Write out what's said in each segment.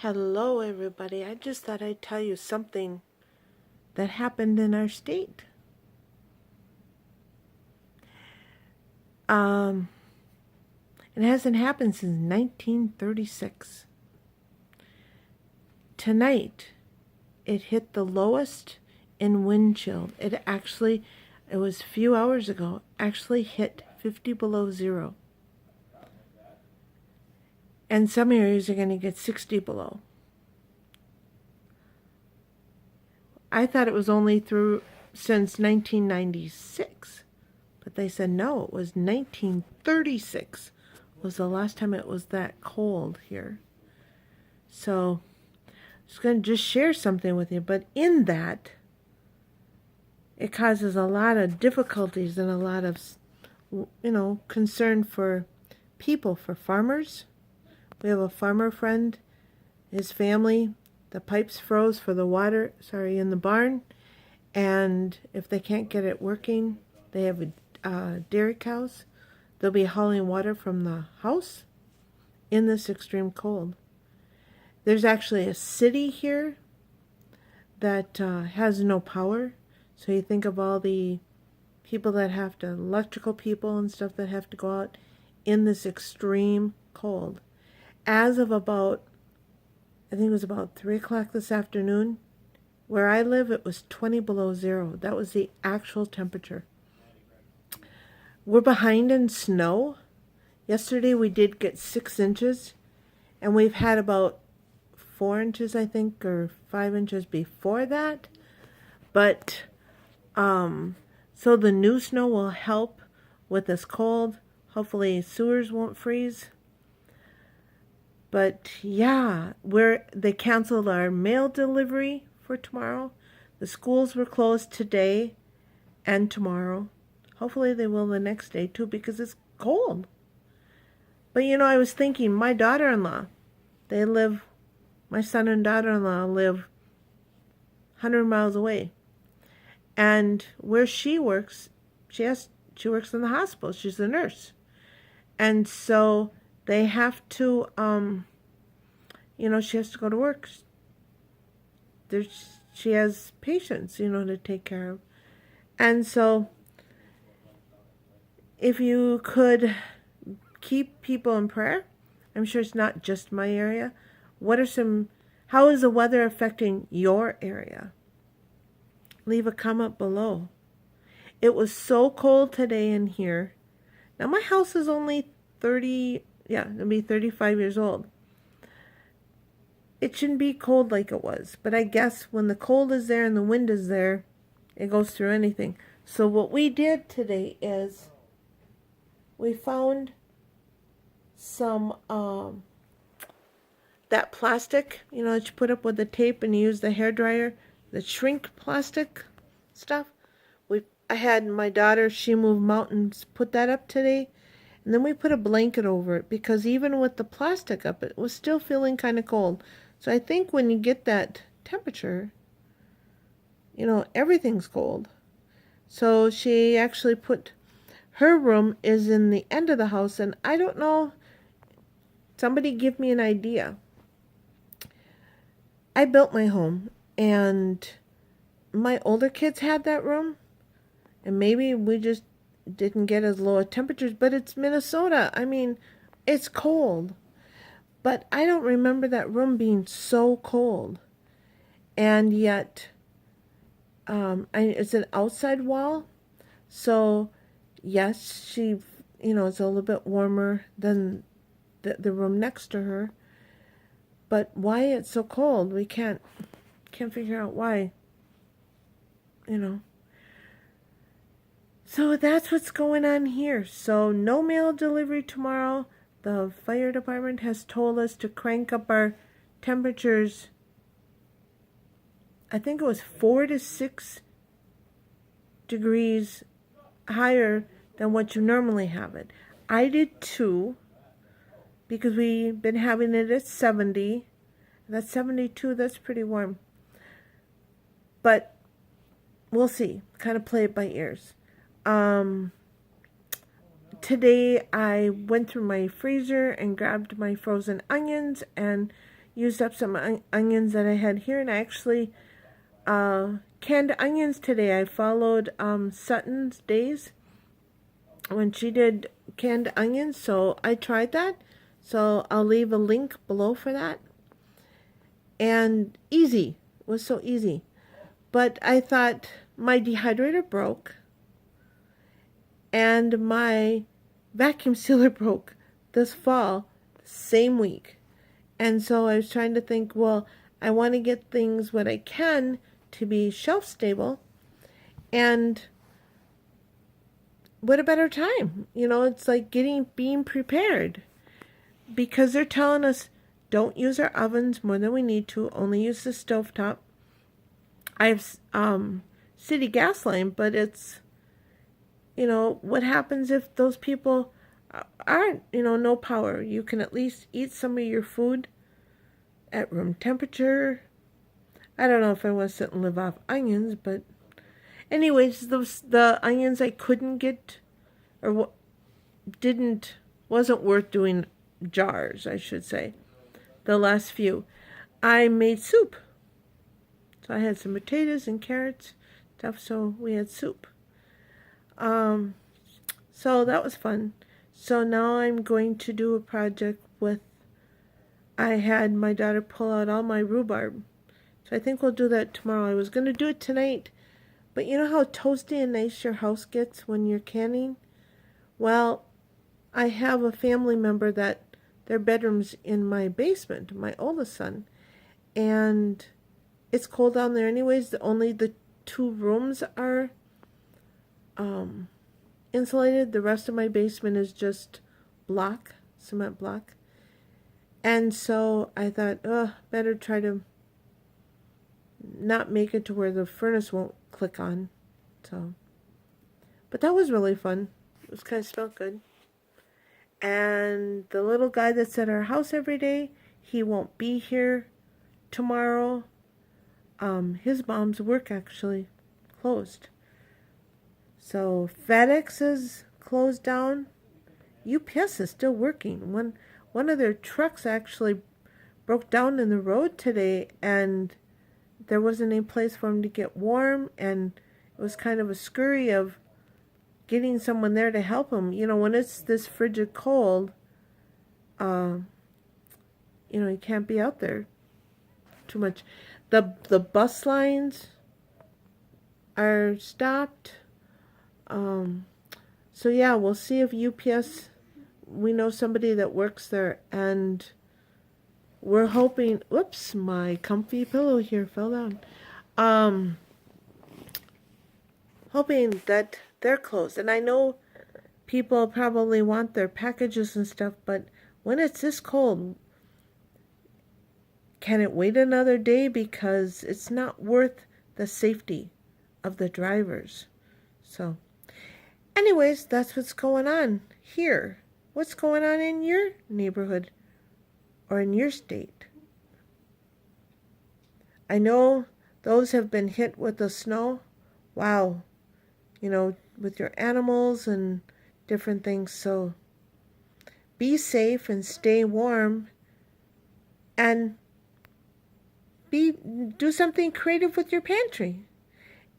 Hello, everybody. I just thought I'd tell you something that happened in our state. Um, it hasn't happened since 1936. Tonight, it hit the lowest in wind chill. It was a few hours ago, actually hit 50 below zero. And some areas are going to get 60 below. I thought it was only through since 1996. But they said no, it was 1936 was the last time it was that cold here. So I was going to just share something with you. But in that, it causes a lot of difficulties and a lot of, concern for people, for farmers. We have a farmer friend, his family, the pipes froze for the water, in the barn. And if they can't get it working, they have dairy cows. They'll be hauling water from the house in this extreme cold. There's actually a city here that has no power. So you think of all the people that have to, electrical people and stuff that have to go out in this extreme cold. As of about, I think it was about 3 o'clock this afternoon, where I live, it was 20 below zero. That was the actual temperature. We're behind in snow. Yesterday we did get 6 inches, and we've had about 4 inches, I think, or 5 inches before that. But, so the new snow will help with this cold. Hopefully sewers won't freeze. But yeah, they canceled our mail delivery for tomorrow. The schools were closed today and tomorrow. Hopefully they will the next day too, because it's cold. But I was thinking, my daughter-in-law, my son and daughter-in-law live 100 miles away. And where she works, she works in the hospital. She's a nurse. And so they have to, she has to go to work. She has patients, to take care of. And so if you could keep people in prayer, I'm sure it's not just my area. How is the weather affecting your area? Leave a comment below. It was so cold today in here. Now my house is only it'll be 35 years old. It shouldn't be cold like it was, but I guess when the cold is there and the wind is there, it goes through anything. So what we did today is we found some, that plastic, that you put up with the tape and you use the hairdryer, the shrink plastic stuff. I had my daughter, she moved mountains, put that up today. And then we put a blanket over it because even with the plastic up, it was still feeling kind of cold. So I think when you get that temperature, everything's cold. So she actually her room is in the end of the house, and I don't know, somebody give me an idea. I built my home, and my older kids had that room, and maybe we just didn't get as low temperatures, but it's Minnesota. I mean, it's cold. But I don't remember that room being so cold. And yet, it's an outside wall. So, yes, it's a little bit warmer than the room next to her. But why it's so cold, we can't figure out why. So that's what's going on here. So no mail delivery tomorrow. The fire department has told us to crank up our temperatures. I think it was 4 to 6 degrees higher than what you normally have it. I did too, because we've been having it at 70. That's 72. That's pretty warm. But we'll see. Kind of play it by ears. Today I went through my freezer and grabbed my frozen onions, and used up some onions that I had here, and I actually canned onions today. I followed Sutton's Days when she did canned onions, so I tried that. So I'll leave a link below for that. And easy. It was so easy. But I thought my dehydrator broke and my vacuum sealer broke this fall, same week. And so I was trying to think, well, I want to get things what I can to be shelf stable. And what a better time. You know, it's like being prepared. Because they're telling us don't use our ovens more than we need to, only use the stovetop. I have city gas line, but it's, you know, what happens if those people aren't, you know, no power? You can at least eat some of your food at room temperature. I don't know if I want to sit and live off onions, but anyways, the onions I couldn't get or wasn't worth doing jars, I should say. The last few. I made soup. So I had some potatoes and carrots stuff, so we had soup. So that was fun. So now I'm going to do a project with, I had my daughter pull out all my rhubarb. So I think we'll do that tomorrow. I was going to do it tonight, but you know how toasty and nice your house gets when you're canning? Well, I have a family member that their bedroom's in my basement, my oldest son, and it's cold down there anyways. Only the 2 rooms are insulated. The rest of my basement is just block, cement block. And so I thought, better try to not make it to where the furnace won't click on. So, but that was really fun. It was kind of smelled good. And the little guy that's at our house every day, he won't be here tomorrow. His mom's work actually closed. So FedEx is closed down. UPS is still working. One of their trucks actually broke down in the road today, and there wasn't any place for him to get warm, and it was kind of a scurry of getting someone there to help him. You know, when it's this frigid cold, you know, you can't be out there too much. The bus lines are stopped. So yeah, we'll see if UPS, we know somebody that works there, and we're hoping, whoops, my comfy pillow here fell down. Hoping that they're closed. And I know people probably want their packages and stuff, but when it's this cold, can it wait another day? Because it's not worth the safety of the drivers. So anyways, that's what's going on here. What's going on in your neighborhood or in your state? I know those have been hit with the snow. Wow. You know, with your animals and different things. So be safe and stay warm, and do something creative with your pantry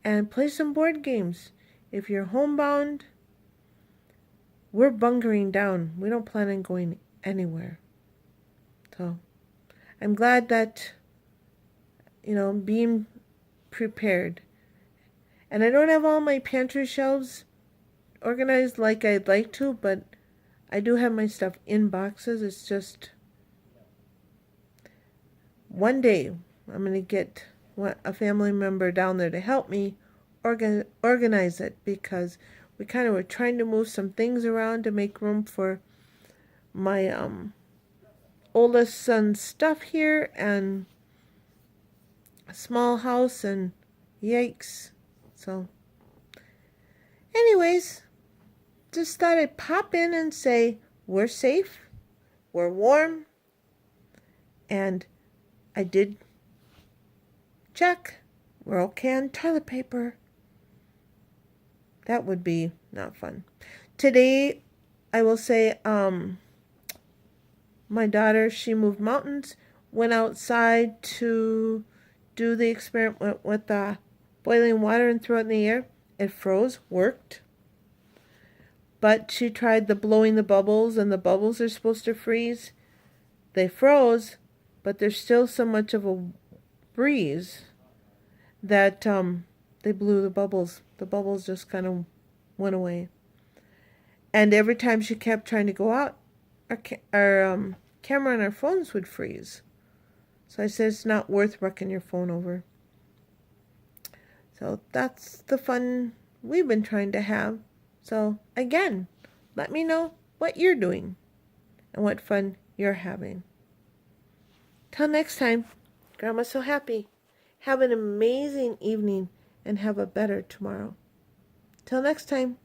and play some board games. If you're homebound, we're bunkering down. We don't plan on going anywhere. So I'm glad that, you know, being prepared. And I don't have all my pantry shelves organized like I'd like to, but I do have my stuff in boxes. It's just one day I'm going to get a family member down there to help me organize it, because we kind of were trying to move some things around to make room for my oldest son's stuff here, and a small house, and yikes. So anyways, just thought I'd pop in and say we're safe, we're warm, and I did check. We're okay on toilet paper. That would be not fun. Today, I will say, my daughter, she moved mountains. went outside to do the experiment with the boiling water and threw it in the air. It froze, worked. But she tried the blowing the bubbles, and the bubbles are supposed to freeze. They froze, but there's still so much of a breeze that they blew the bubbles. The bubbles just kind of went away. And every time she kept trying to go out, our camera on our phones would freeze. So I said, it's not worth wrecking your phone over. So that's the fun we've been trying to have. So again, let me know what you're doing and what fun you're having. Till next time, Grandma's so happy. Have an amazing evening and have a better tomorrow. Till next time.